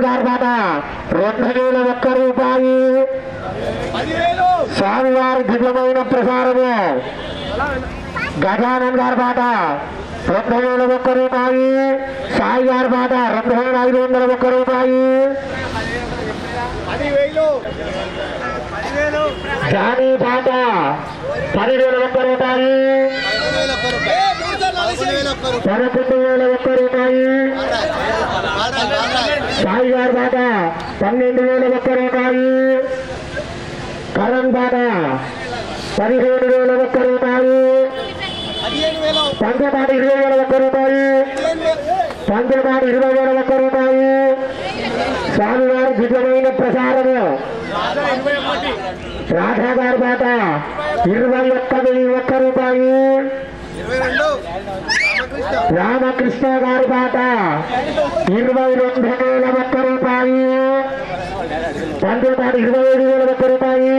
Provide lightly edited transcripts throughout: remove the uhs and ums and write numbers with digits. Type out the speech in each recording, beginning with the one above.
గారి బాట 2001 రూపాయి. స్వామివారి దివ్యమైన ప్రసారము గజానన్ గారి బాట 2001 రూపాయి. సాయి గారి బాట 2501 రూపాయి. జానీ బాట 10,001 రూపాయి. 11,001 రూపాయి. సాయి గారి బాట 12,001 రూపాయి. కరణ్ బాట 17,001 రూపాయి. పంచబాట 20,001 రూపాయి. పంచబాట 20,001 రూపాయి. స్వామివారి దివ్యమైన ప్రసారము రాధా గారి బాట 21,001 రూపాయి. రామకృష్ణ గారి బాట 22,001 రూపాయి. పంచబాట 25,001 రూపాయి.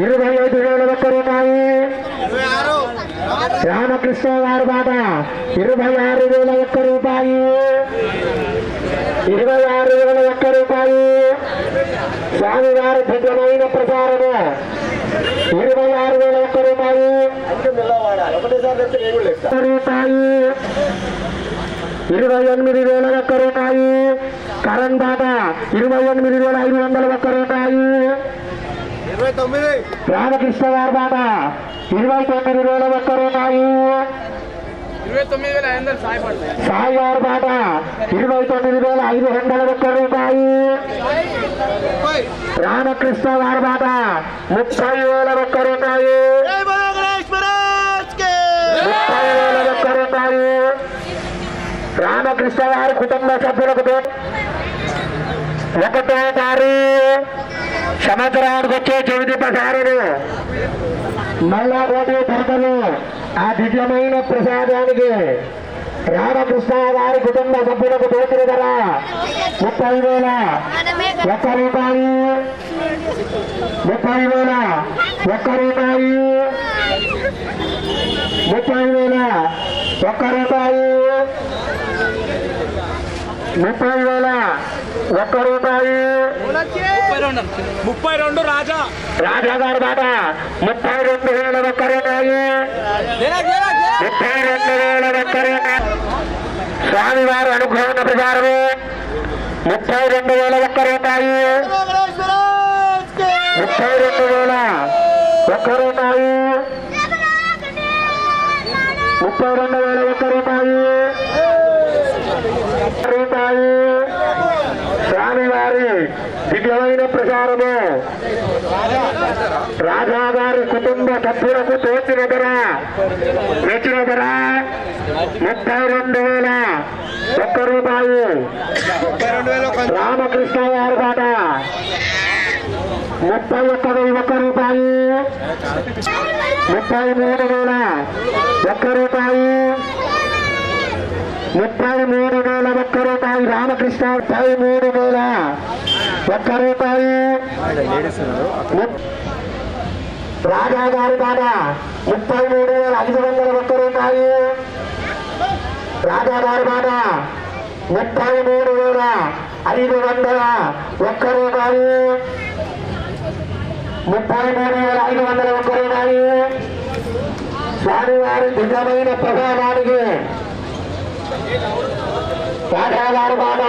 25,001 రూపాయి. రామకృష్ణ గారి బాట 26,001 రూపాయి. 26,001 రూపాయి. స్వామివారి దివ్యమైన ప్రచారము 26,001 రూపాయి. 28,001 రూపాయి. కరణ్ బాట 28,501 రూపాయి. రామకృష్ణ గారి బాట 29,001 రూపాయి. సాయి గారి బాట 29,501 రూపాయి. రామకృష్ణ గారి బాట 30,001 రూపాయి. 30,001 రూపాయి. రామకృష్ణ గారి కుటుంబ సభ్యులకు 1వ తారీఖు సంవత్సరానికి వచ్చే 9 ప్రసారాలు మళ్ళా పోటీ పడతలు. ఆ దివ్యమైన ప్రసాదానికి రామకృష్ణ గారి కుటుంబ సభ్యులకు తోచిన ధర 30,001 రూపాయి. 30,001 రూపాయి. 30,001 రూపాయి. 30,001 రూపాయి. 32 రాజా గారి బాట 32,001 రూపాయి. 32,001 రూపాయి. స్వామివారి అనుగ్రహం ప్రకారము 32,001 రూపాయి. 32,001 రూపాయి. 32,001 రూపాయి. స్వామివారి దివ్యమైన ప్రచారము రాజా గారి కుటుంబ సభ్యులకు తోచిన ధర 32,001 రూపాయి. రామకృష్ణ గారి బాట 31,001 రూపాయి. 33,001 రూపాయి. 33,001 రూపాయి. రామకృష్ణ 33,001 రూపాయి. రాజా గారి బాట 33,501 రూపాయి. రాజా గారి బాట 33,501 రూపాయి. 33,501 రూపాయి. స్వామివారి దివ్యమైన ప్రసాదానికి రాజా గారి బాట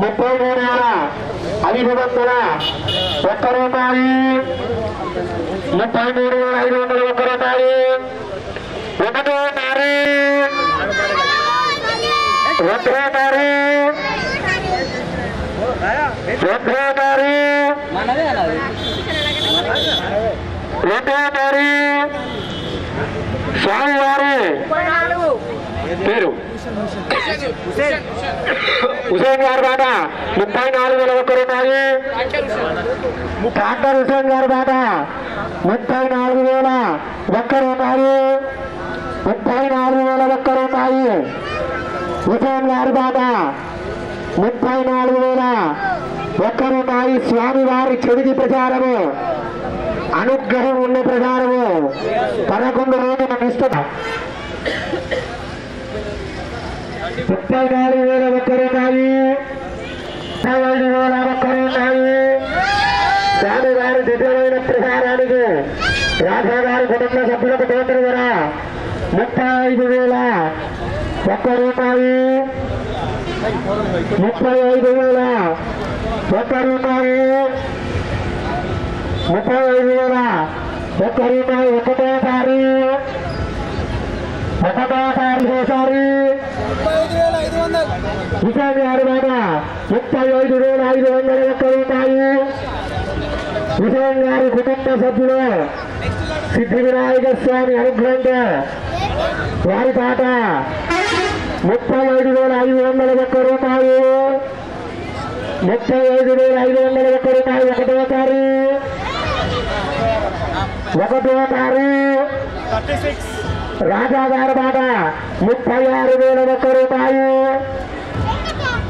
33,501 రూపాయి. 33,501 రూపాయి. 1వ తారీఖు 2వ తారీఖు 2వ తారీఖు స్వామివారి పేరు హుసేన్ గారి బాట 34,001 రూపాయి. డాక్టర్ హుసేన్ గారి బాట 34,001 రూపాయి. 34,001 రూపాయి. హుసేన్ గారి బాట 34,001 రూపాయి. స్వామివారి చెవిటి ప్రచారము అనుగ్రహం ఉన్న ప్రచారము 11 రోజుల నిష్ఠ 34,001 రూపాయి. 35,000 స్వామి వారి దివ్యమైన ప్రసారానికి రాధా గారి కుటుంబ సభ్యులకు తోచిన ధర 35,001 రూపాయి. 35,001 రూపాయి. 35,001 రూపాయి. ఒకటోసారి విజయ్ గారి మాట 35,501 రూపాయి. విజయ్ గారి కుటుంబ సభ్యులు సిద్ధి వినాయక స్వామి అనుగ్రహంతో వారి పాట 35,501 రూపాయి. 35,501 రూపాయి. ఒకటోసారి రాజా గారి పాట 36,001 రూపాయి.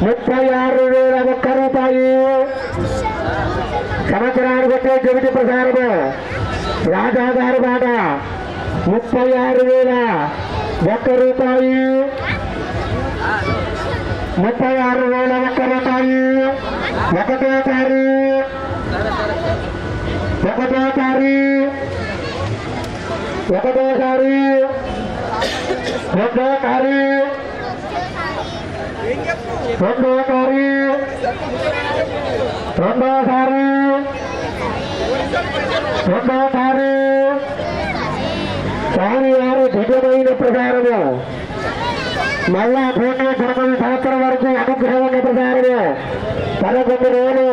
36,001 రూపాయి. సంవత్సరానికి వచ్చే చెవిటి ప్రసారము రాజా గారి పాట 36,001 రూపాయి. 36,001 రూపాయి. ఒకటోసారి రెండోసారి స్వామి వారు దివ్యమైన ప్రసారము మళ్ళా 19 సంవత్సరం వరకు అనుగ్రహం ఉన్న ప్రసారము 11 రోజులు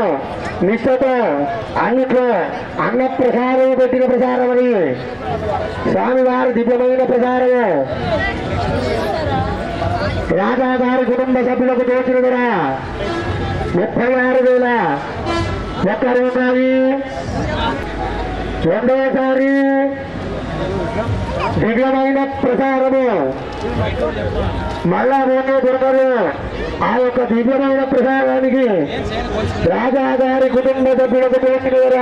నిష్ఠతో అన్నిట్లో అన్న ప్రసారం పెట్టిన ప్రసారం అని స్వామివారి దివ్యమైన ప్రసారము రాజా గారి కుటుంబ సభ్యులకు తోచిన ధర 36,001 రూపాయి. రెండోసారి దివ్యమైన ప్రసారము మళ్ళా మూడు దొరకదు. ఆ యొక్క దివ్యమైన ప్రసారానికి రాజా గారి కుటుంబ సభ్యులకు తోచిన ధర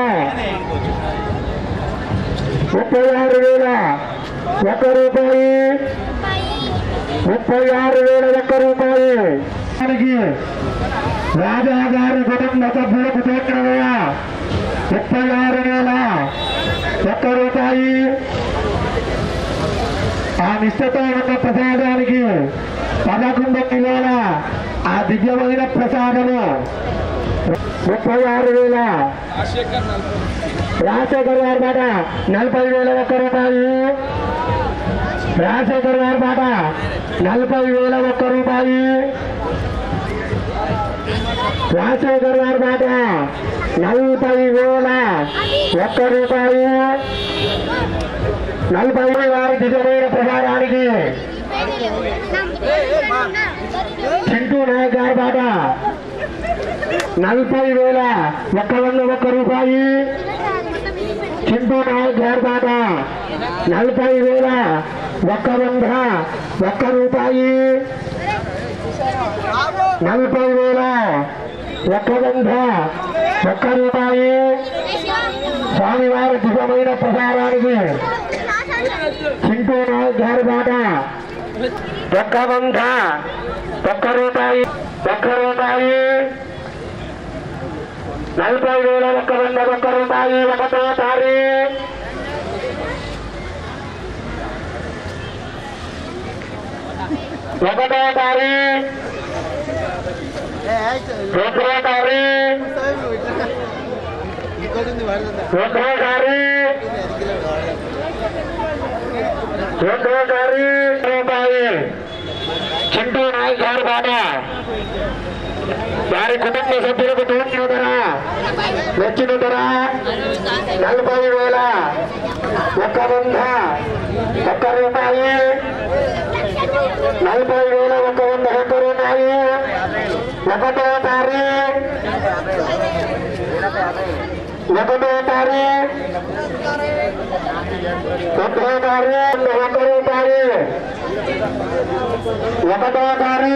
36,001 రూపాయి. 36,001 రూపాయి. రాజా గారి కుటుంబ సభ్యులకు తోచిన ధర 36,001 రూపాయి. ఆ నిష్ఠతో ఉన్న ప్రసాదానికి 11 కిలోల ఆ దివ్యమైన ప్రసాదము 36,000. రాజశేఖర్ గారి మాట 40,001 రూపాయి. రాజశేఖర్ గారి మాట 40,001 రూపాయి. రాజశేఖర్ గారి మాట 40,001 రూపాయి. 40 వారి దివ్యమైన ప్రసారానికి చింటూ నాయక్ గారి మాట 40,101 రూపాయి. చింటూ నాయక్ గారి మాట 40,101 రూపాయి. 40,101 రూపాయి. స్వామివారి దివ్యమైన ప్రసారానికి చింటూ నాయక్ గారి మాట 101 రూపాయి. 40,101 రూపాయి. ఒకటోసారి రూపాయి. చింటూ నాయక్ గారి మాట వారి కుటుంబ సభ్యులకు తోచిన ధర నచ్చిన ధర 40,101 రూపాయి. 40,101 రూపాయి. ఒకటోసారి 1 రూపాయి. ఒకటోసారి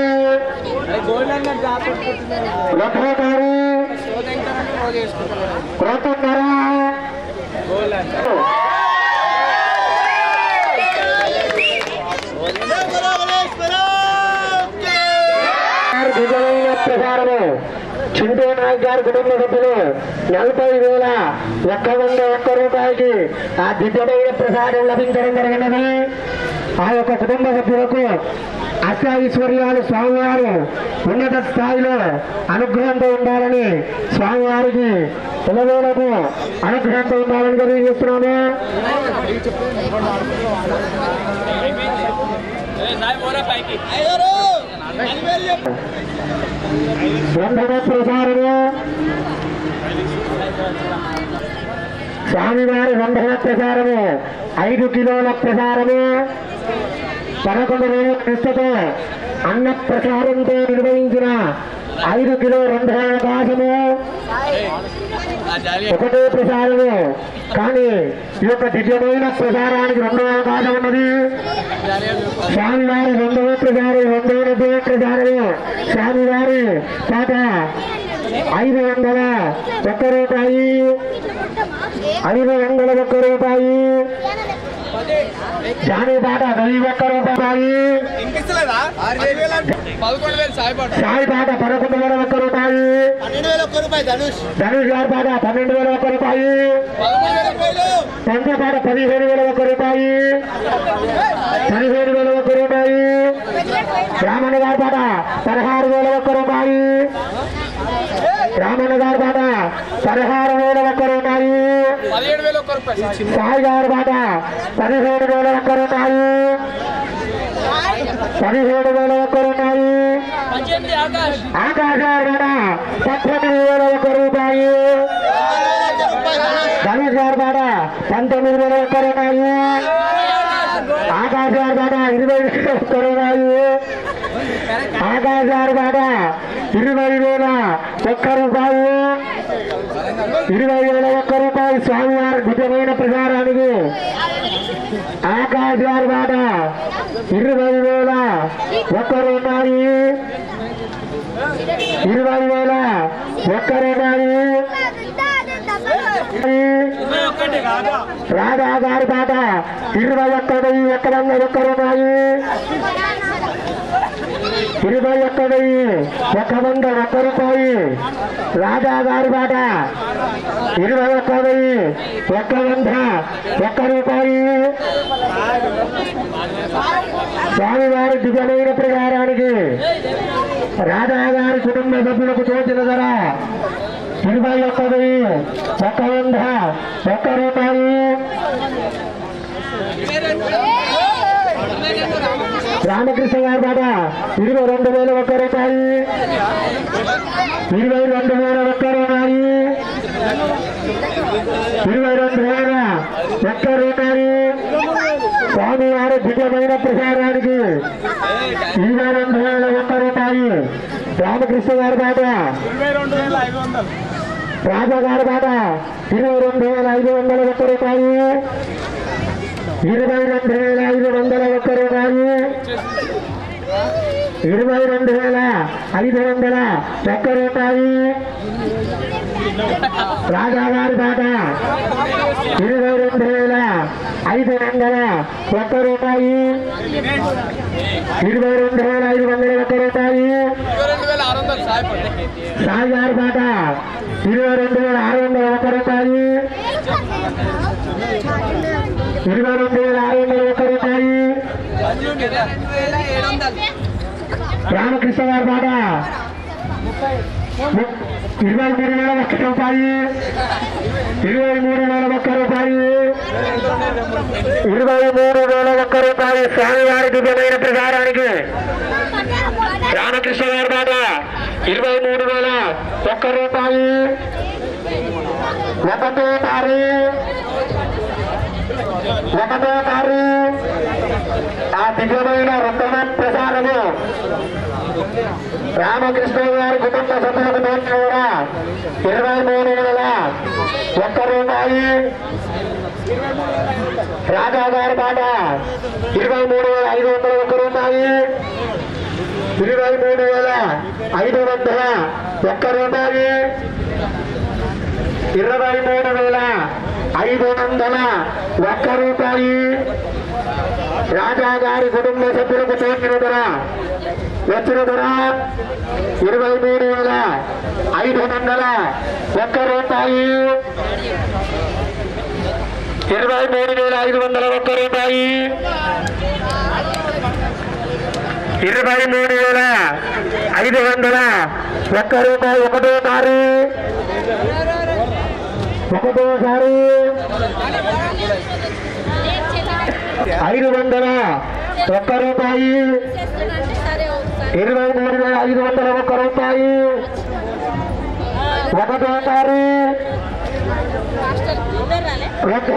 ప్రసారానికి ప్రసారము చింటూ నాయక్ గారి కుటుంబ సభ్యులు 40,101 రూపాయలకి ఆ దివ్యమైన ప్రసాదం లభించడం జరిగినది. ఆ యొక్క కుటుంబ సభ్యులకు అష్టాైశ్వర్యాలు స్వామివారు ఉన్నత స్థాయిలో అనుగ్రహంతో ఉండాలని స్వామివారికి పిల్లలకు అనుగ్రహంతో ఉండాలని తెలియజేస్తున్నాము. ప్రసారము స్వామివారి వందన ప్రసారము 5 కిలోల ప్రసారము 11 రోజుల నిష్ఠతో అన్న ప్రసారంతో నిర్వహించిన 5 కిలో రంధ్ర అవకాశము ఒకటే ప్రసారము. కానీ ఈ యొక్క దివ్యమైన ప్రసారానికి 2వ అవకాశం ఉన్నది. స్వామివారి 2వ ప్రసారం 2వ ప్రసారము స్వామివారి పాట 501 రూపాయి 501 రూపాయి జానీ పాట 1,001 రూపాయి సాయి పాట 11,001 రూపాయి ధనుష్ గారి పాట 12,001 రూపాయి పంచ పాట 15,001 రూపాయి 15,001 రూపాయి రామన్న గారి పాట 16,001 రూపాయి రామన్న గారి పాట 16,001 రూపాయి సాయి గారి పాట 17,001 రూపాయి 17,001 రూపాయి ఆకాశ గారి పాట 18,001 రూపాయి ధనుష్ గారి పాట 19,001 రూపాయి ఆకాశ గారి పాట 20,001 రూపాయి ఆకాశ గారి పాట 20,001 రూపాయి 20,001 రూపాయి స్వామివారి దివ్యమైన ప్రసారానికి ఆకాశ గారి పాట 20,001 రూపాయి 20,001 రూపాయి రాధా గారి పాట 21,101 రూపాయి 21,101 రూపాయి రాధా గారి పాట 21,101 రూపాయి స్వామివారి దివ్యమైన ప్రకారానికి రాధా గారి కుటుంబ సభ్యులకు తోచిన ధర 21,101 రూపాయి రామకృష్ణ గారి పాట 22,001 రూపాయి 22,001 రూపాయి 22,001 రూపాయి స్వామివారి దివ్యమైన ప్రసారానికి 22,001 రూపాయి రామకృష్ణ గారి పాట రాజా గారి పాట 22,501 రూపాయి 22,501 రూపాయి 22,501 రూపాయి రాజా గారి పాట 22,501 రూపాయి 22,501 రూపాయి సాయి గారి పాట 22,601 రూపాయి 22,601 రూపాయి రామకృష్ణ గారి పాట 23,001 రూపాయి 23,001 రూపాయి 23,001 రూపాయి స్వామివారి దివ్యమైన ప్రసారానికి రామకృష్ణ గారి పాట 23,001 రూపాయి 1వ తారీఖు ఆ దివ్యమైన 2వ ప్రసారము రామకృష్ణ గారి కుటుంబ సభ్యులకు తోచిన కూడా 23,001 రూపాయి రాజా గారి పాట 23,501 రూపాయి 23,501 రూపాయి 23,501 రూపాయి రాజా గారి కుటుంబ సభ్యులకు తోచిన ధర వచ్చిన ధర 23,501 రూపాయి. 23,501 రూపాయి. 23,501 రూపాయి. ఒకటోసారి 501 రూపాయి. 23,501 రూపాయి. ఒకటోసారి 2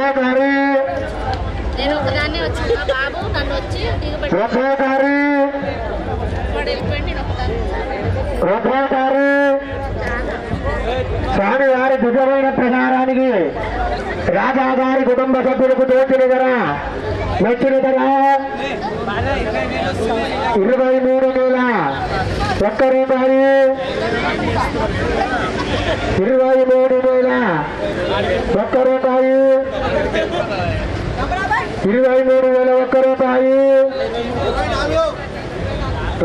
స్వామివారి దివ్యమైన ప్రచారానికి రాజాగారి కుటుంబ సభ్యులకు తోచిన ధర మెచ్చిన ధర 23,001 రూపాయి. 23,001 రూపాయి. 23,001 రూపాయి.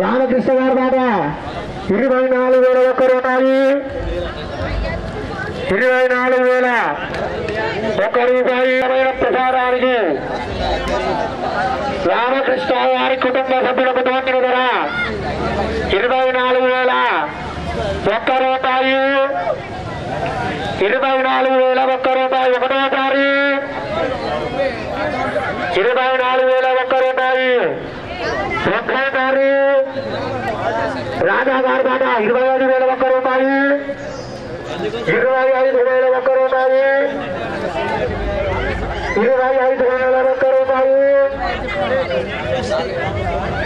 రామకృష్ణ గారి మాట 24,001 రూపాయి. 24,001 రూపాయి. ప్రసారానికి రామకృష్ణ గారి కుటుంబ సభ్యులకు తోచిన ధర 24,001 రూపాయి. 24,001 రూపాయి. ఒకటోసారి 24,001 రూపాయి. రెండోసారి రాజాగారి మాట 25,001 రూపాయి. 25,001 రూపాయి. 25,001 రూపాయి.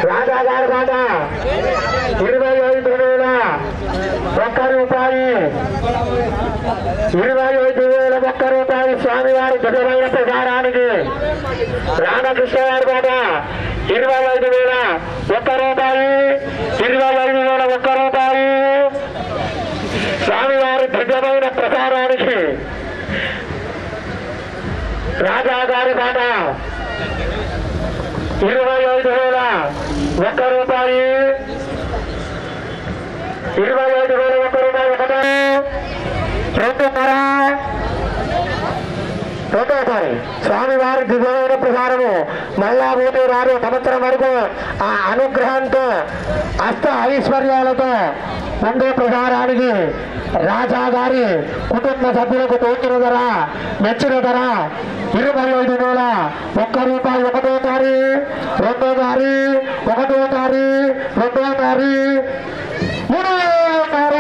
రాజాగారి మాట 25,001 రూపాయి. 25,001 రూపాయి. స్వామివారి దివ్యమైన ప్రచారానికి రామకృష్ణ గారి మాట 25,001 రూపాయి. 25,001 రూపాయి. స్వామివారి దివ్యమైన ప్రచారానికి రాజాగారి మాట 25,001 రూపాయి. 25,001 రూపాయి. రెండోసారి స్వామివారి దివ్యమైన ప్రసారము మళ్ళా పోతే రారు సంవత్సరం వరకు ఆ అనుగ్రహంతో అష్ట ఐశ్వర్యాలతో ఉండే ప్రసారానికి రాజాగారి కుటుంబ సభ్యులకు తోచిన ధర మెచ్చిన ధర 25,001 రూపాయి. ఒకటోసారి 2 ఒకటోసారి 3 5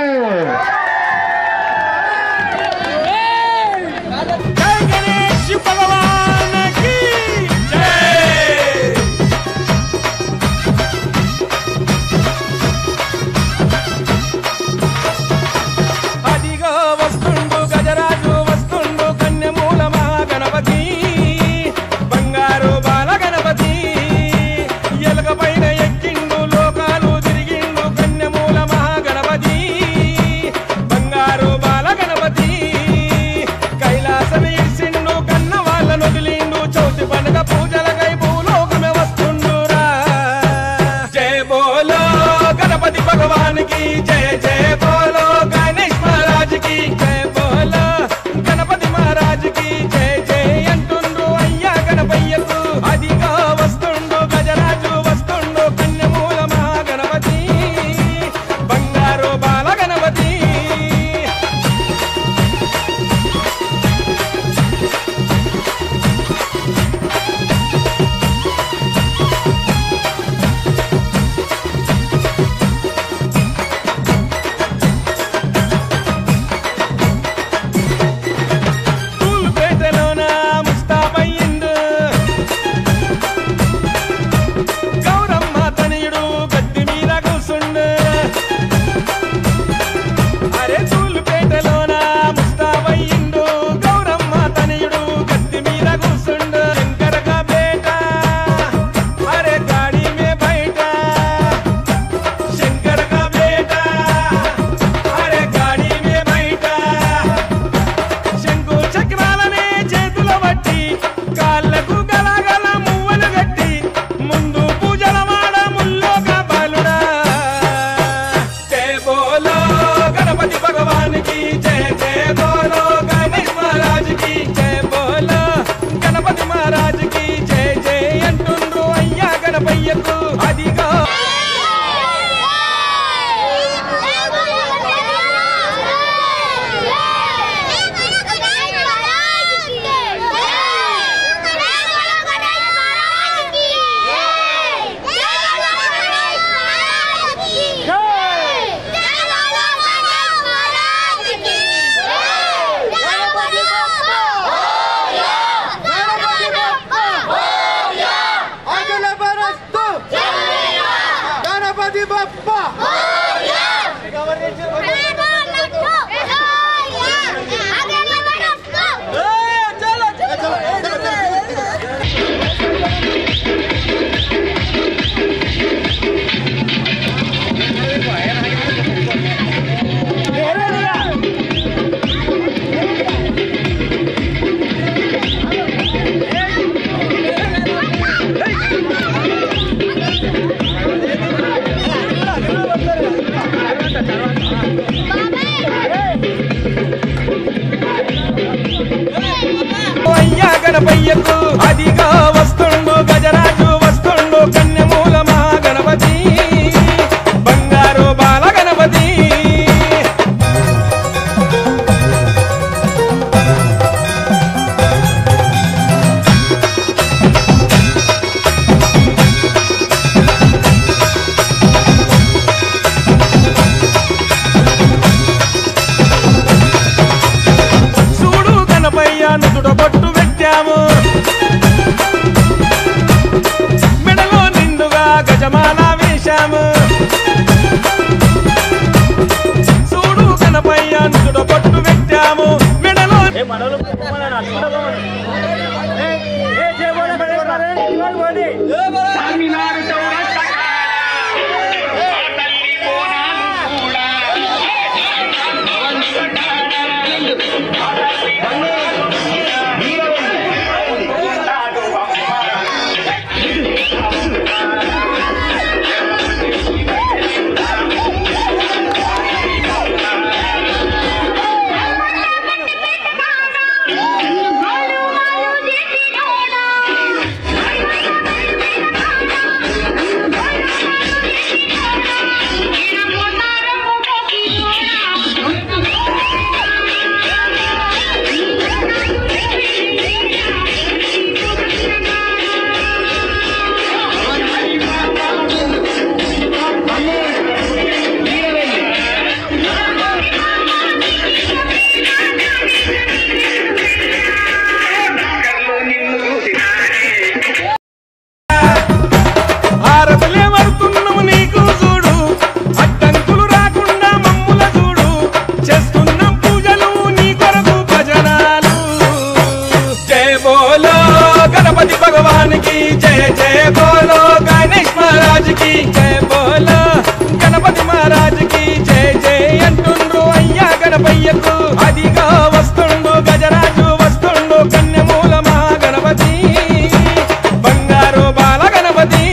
గణపయ్యకు అదిగా వస్తుండు గజరాజు వస్తుండు కన్యమూలమా గణపతి బంగారు బాల గణపతి నుదుట బొట్టు పెట్టాము మెడలో నిండుగా గజమాల వేశాము చూడు గణపయ్య నుదుట బొట్టు పెట్టాము మెడలో గణపయ్యకు అదిగా వస్తుండు గజరాజు వస్తుండు కన్యమూలమా గణపతి బంగారు బాల గణపతి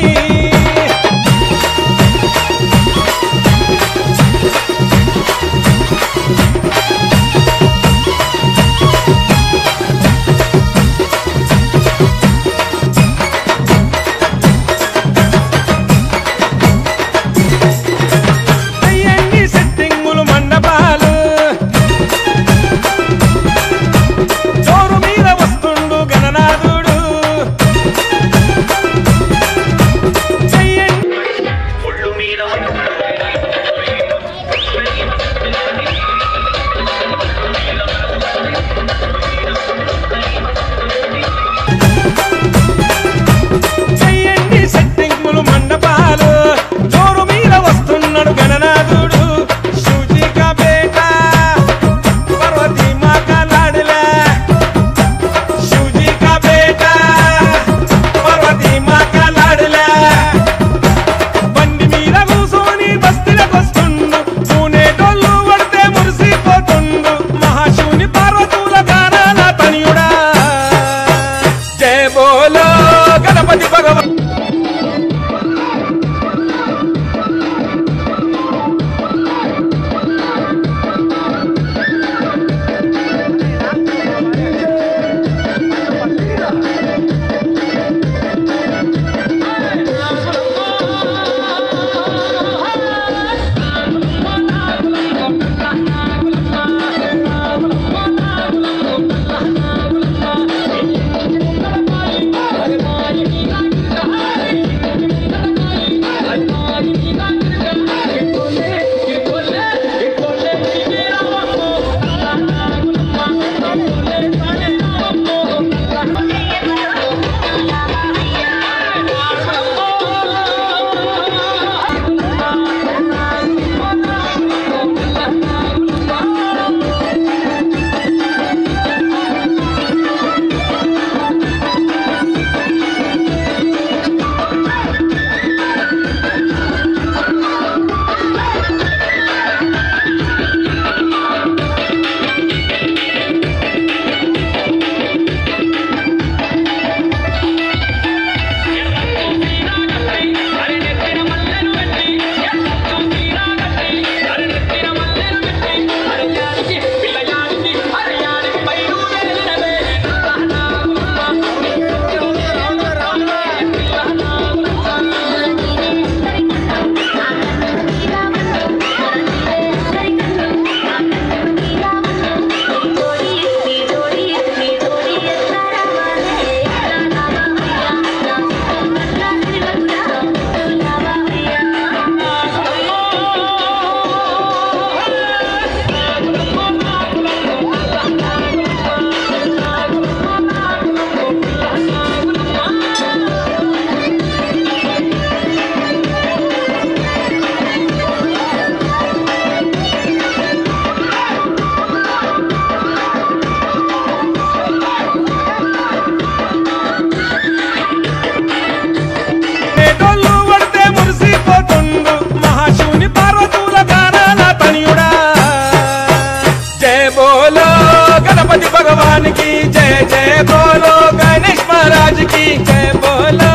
गणपति भगवान की जय जय बोलो गणेश महाराज की जय बोलो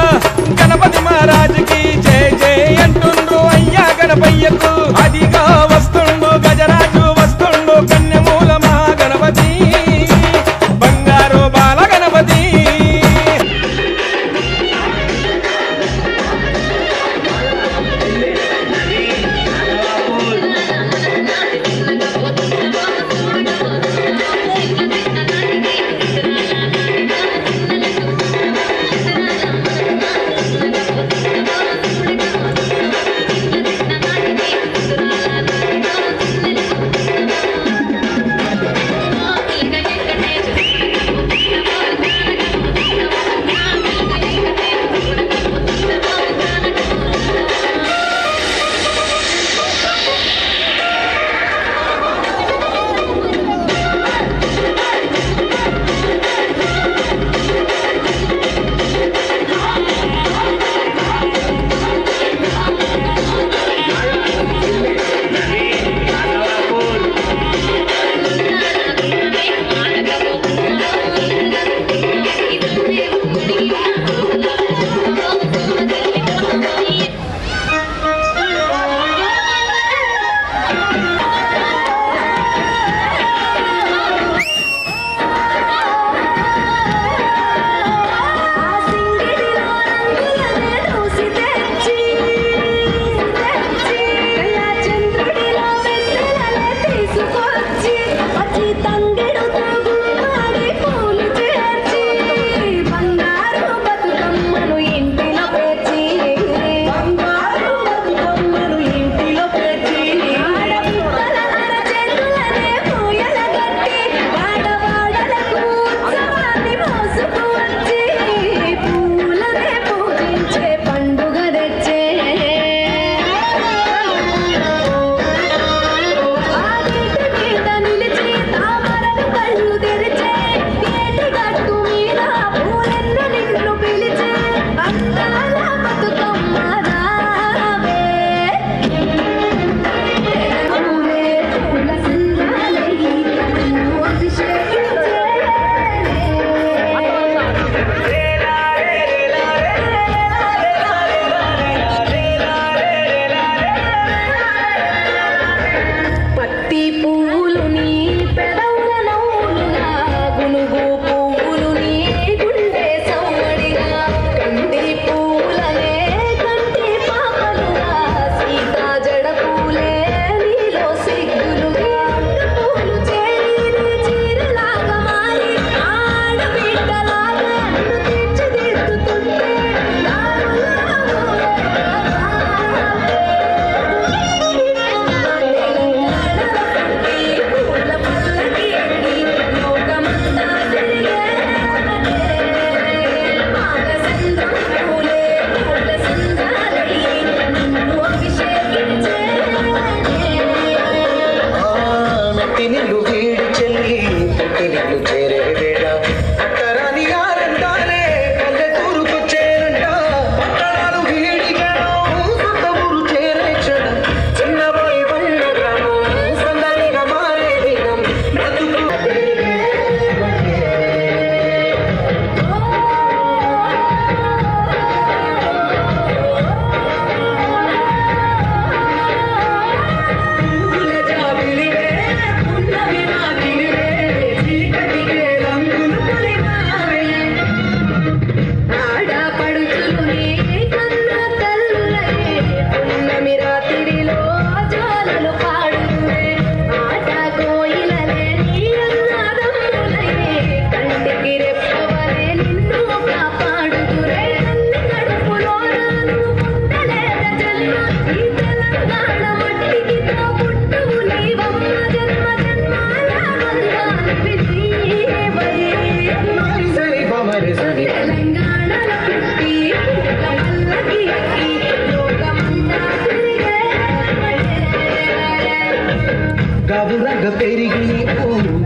गणपति महाराज की जय जय अंटुंड्रु अय्या गणपయ్యకు అదిగా వస్తుండు గజరాజు వస్తుండు కన్యమూల మహాగణపతి బంగారు బాల గణపతి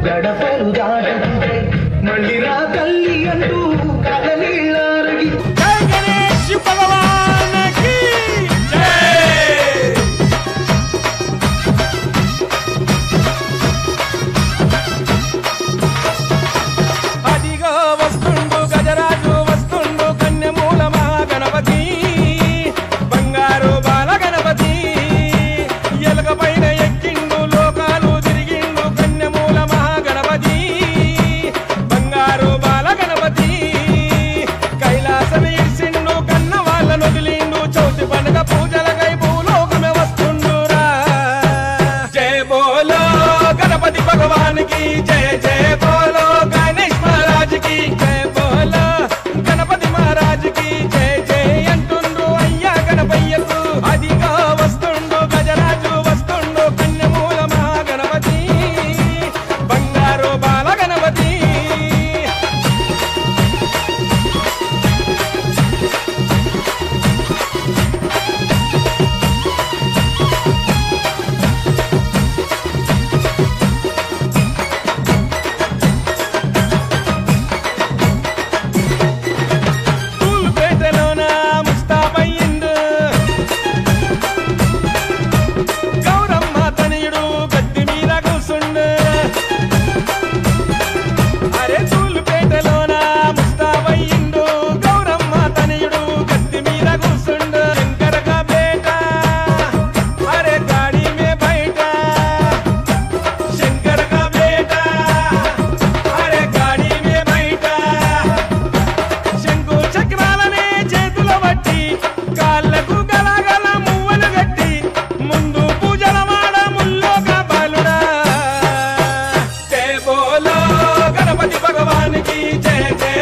గడపలు దాటుతుంటే మళ్ళీ రా తల్లి అంటూ కదలిళ్ళారగి జై గణేష్ భగవానికి జై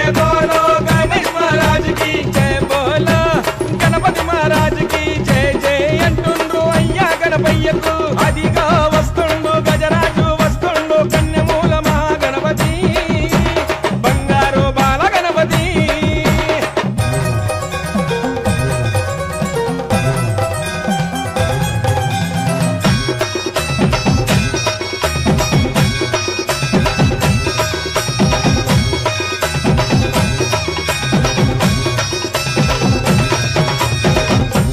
जय बोलो गणेश महाराज की जय बोलो गणपति महाराज की जय जय अंटुंड्रु अय्या गणपయ్యకు అదిగా వస్తుండు గజరాజు వస్తుండు కన్యమూల మహాగణపతి బంగారు బాల గణపతి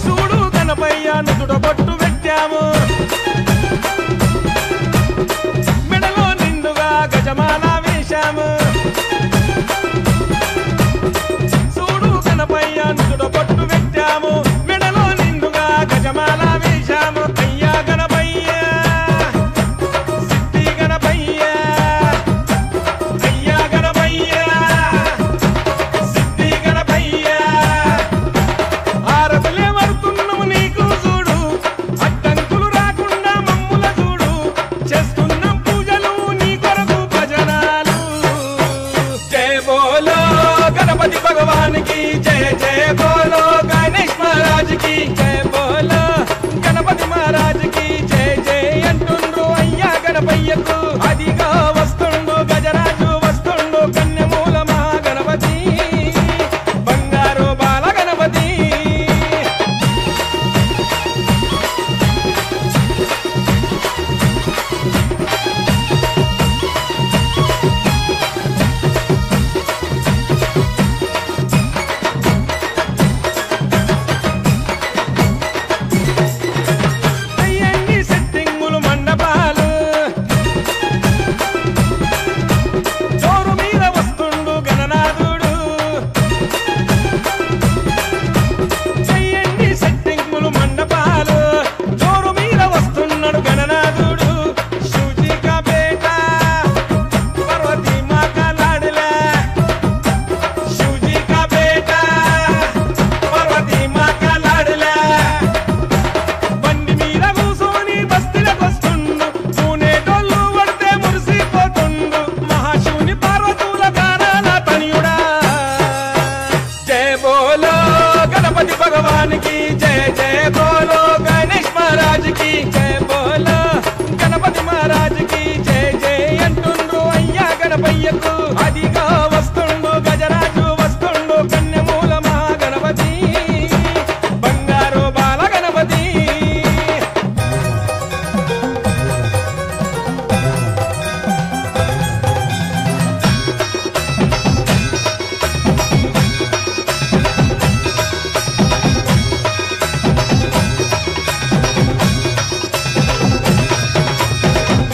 చూడు గణపయ్య నుదుట బొట్టు పెట్టాము మెడలో నిండుగా గజమాల వేశాము చూడు గణపయ్య నుదుట బొట్టు పెట్టాము మెడలో నిండుగా గజమాల వేశాము అయ్యా గణపయ్య సిద్ధి గణపయ్య అయ్యా గణపయ్య సిద్ధి గణపయ్య ఆరతులే మరుతున్నాము నీకు చూడు అడ్డంకులు రాకుండా మమ్ముల చూడు చేస్తున్నాం పూజలు నీ కొరకు భజనాలు జయ బోలో గణపతి భగవాన్ की जय जय बोलो गणेश महाराज की जय बोलो गणपति महाराज की जय जय अंटुंड्रु अय्या गणपయ్యకు అదిగా వస్తుండు గజరాజు వస్తుండు కన్యమూల మహాగణపతి బంగారు బాల గణపతి అయ్యండి సెట్టింగులు మండపాలు జోరు మీద వస్తుండు గణనాథుడు చెయ్యండి సెట్టింగులు మండపాలు జోరు మీద వస్తున్నాడు గణనాథుడు శివజీ కా బేటా పార్వతీ మా కా లాడలా శివజీ కా బేటా పార్వతీ మా కా లాడలా బండి మీద కూసోని బస్తీలకొస్తుండు పూనేటోళ్ళు పడితే మురిసిపోతుండు మహాశివుని పార్వతుల గానాల తనియుడా జయ బోలో గణపతి భగవాన్ की जय जय बोलो गणेश महाराज की जय बोलो गणपति महाराज की जय जय अंटुंड्रु अय्या गणपయ్యకు అదిగా వస్తుండు గజరాజు వస్తుండు కన్యమూల మహాగణపతి బంగారు బాల గణపతి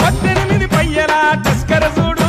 పద్దెనిమిది పయ్యల టస్కర చూడు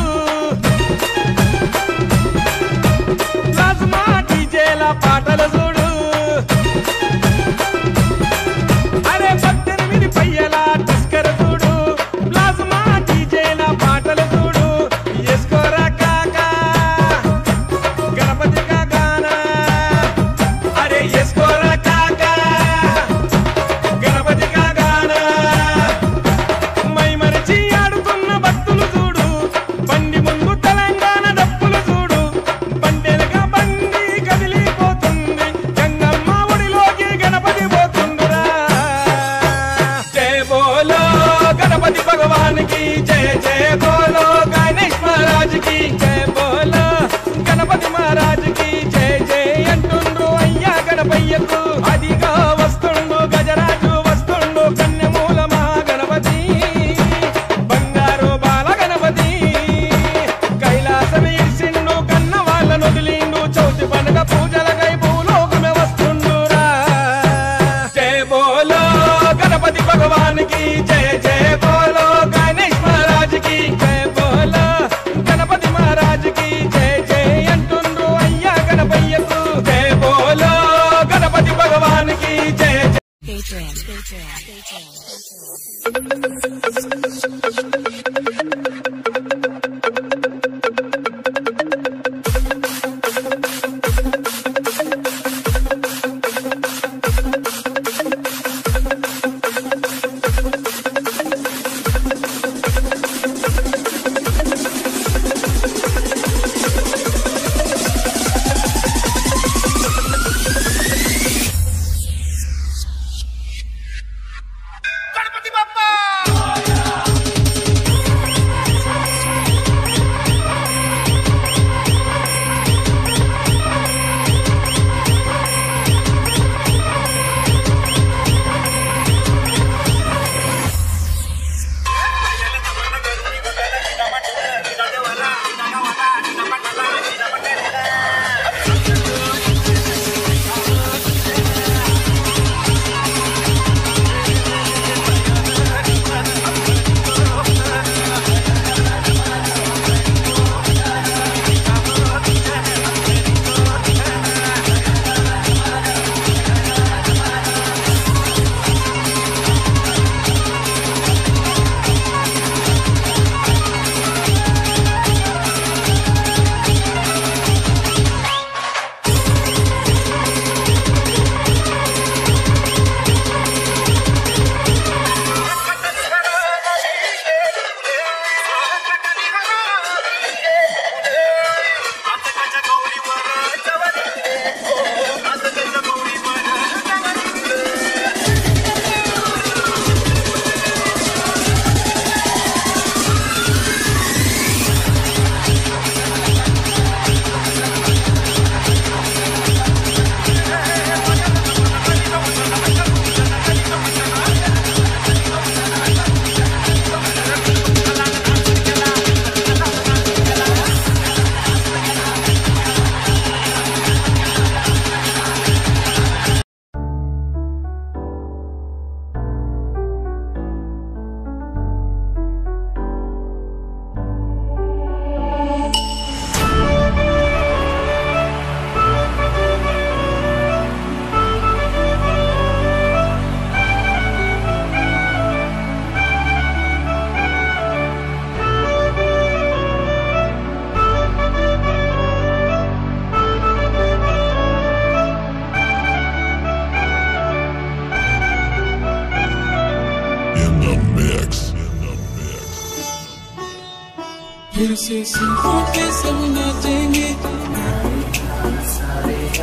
फिर से सीखों पे सब नाचेंगे,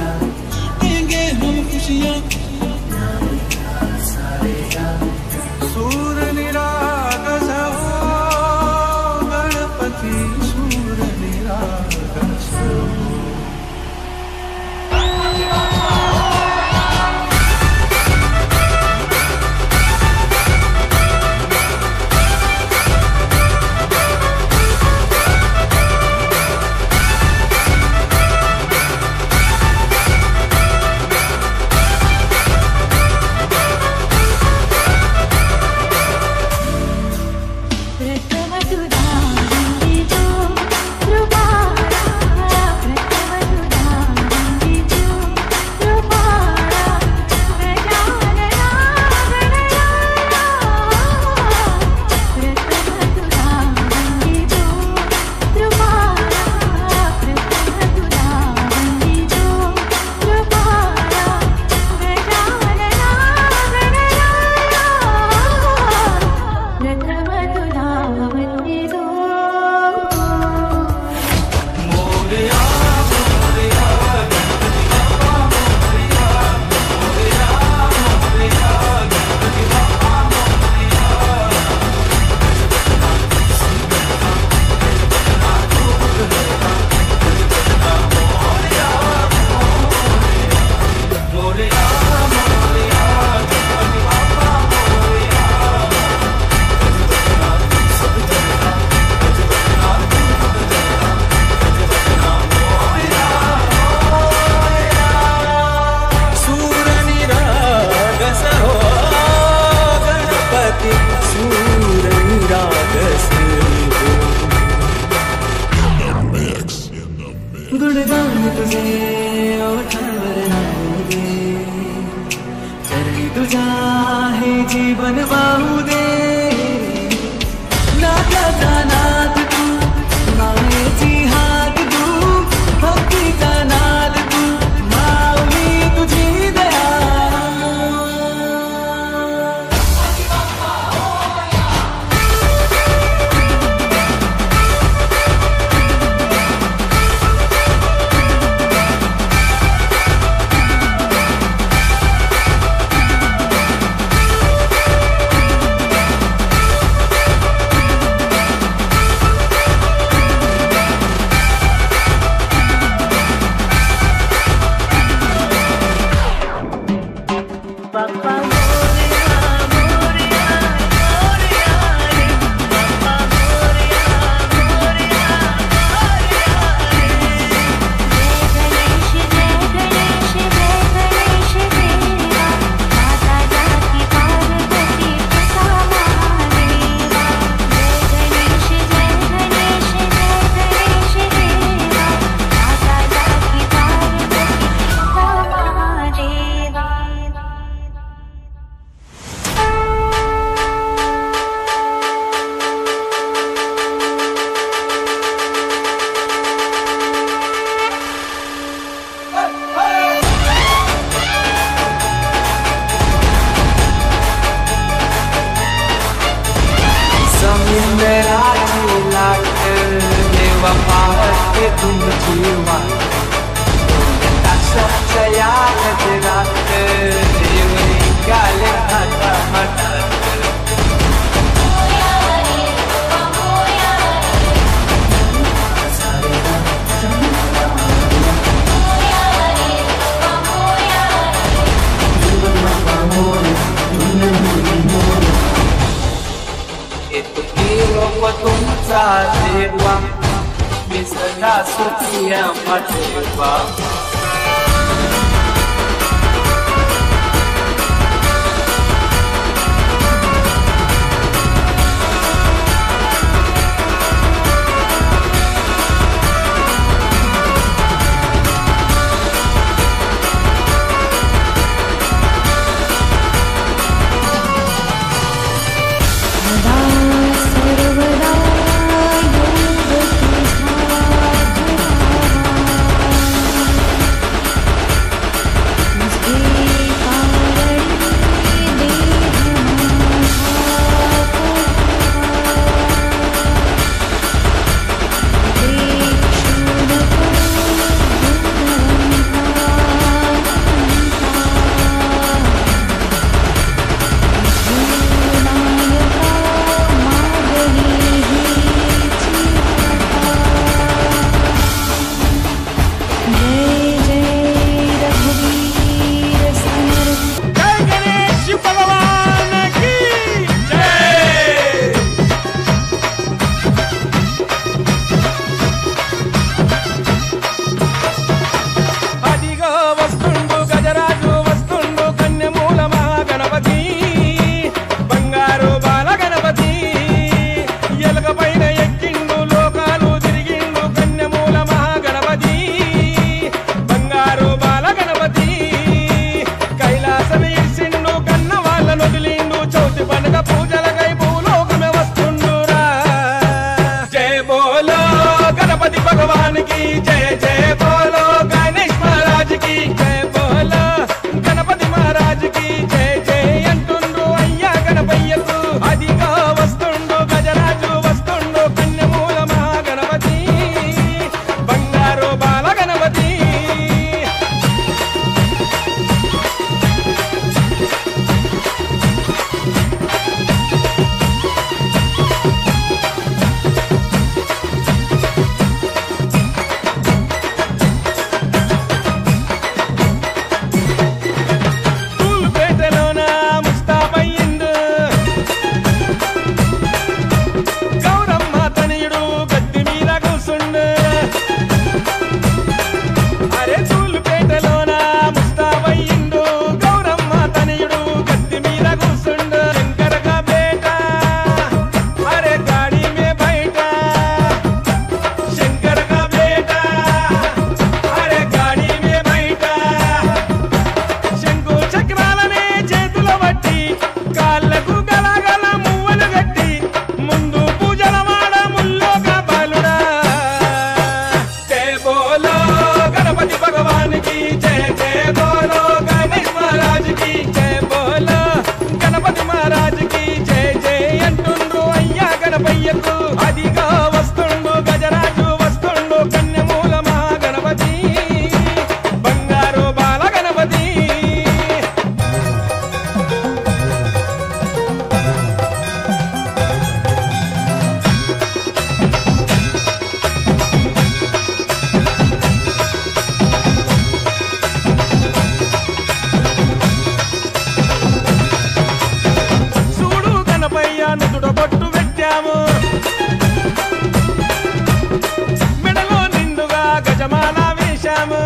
बांटेंगे हम खुशियाँ। सूर निरागस हो गणपति, सूर निरागस हो। गुणगान तुझे ओठावर दे, चरणी तुझा हे जीवन वाहू दे। नाथाचा नाथ तू, मायेची हाक तू, भक्तीचा नाद तू, माऊली तुझी दया। तुम जीवा tak percaya kejerat dewi kalian mata-mata. Itu kira patung sadewa bisa nasut yang madewa. Ganpati भगवान की जय जय बोलो गणेश महाराज की जय बोलो गणपति महाराज की जय जय अंटुंड्रु अय्या गणपయ్యకు అదిగా వస్తుండు గజరాజు వస్తుండు కన్యమూల మహాగణపతి బంగారు బాల గణపతి అదిగా వస్తుండు గజరాజు వస్తుండు కన్యమూల మహాగణపతి బంగారు బాల గణపతి చూడు గణపయ్య నుదుట బొట్టు పెట్టాము మెడలో నిండుగా గజమాల వేశాము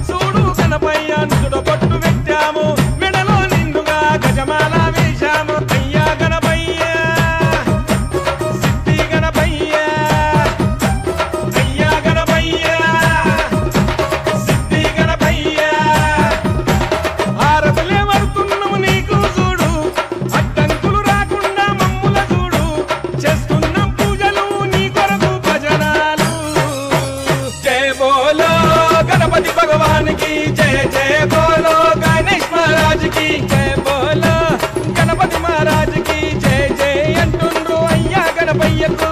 చూడు గణపయ్య నుదుట బొట్టు పెట్టాము మెడలో నిండుగా గజమాల వేశాము అయ్యా గణపయ్య సిద్ధి గణపయ్య అయ్యా గణపయ్య సిద్ధి గణపయ్య ఆరతులే వరుతున్నాము నీకు చూడు అడ్డంకులు రాకుండా మమ్ముల చూడు చేస్తున్నాం పూజలు నీ కొరకు భజనాలు జయ బోలో గణపతి భగవాన్ की जय जय बोलो गणेश महाराज की जय बोलो गणपति महाराज की जय जय अंटुंड्रु अय्या गणपయ్యకు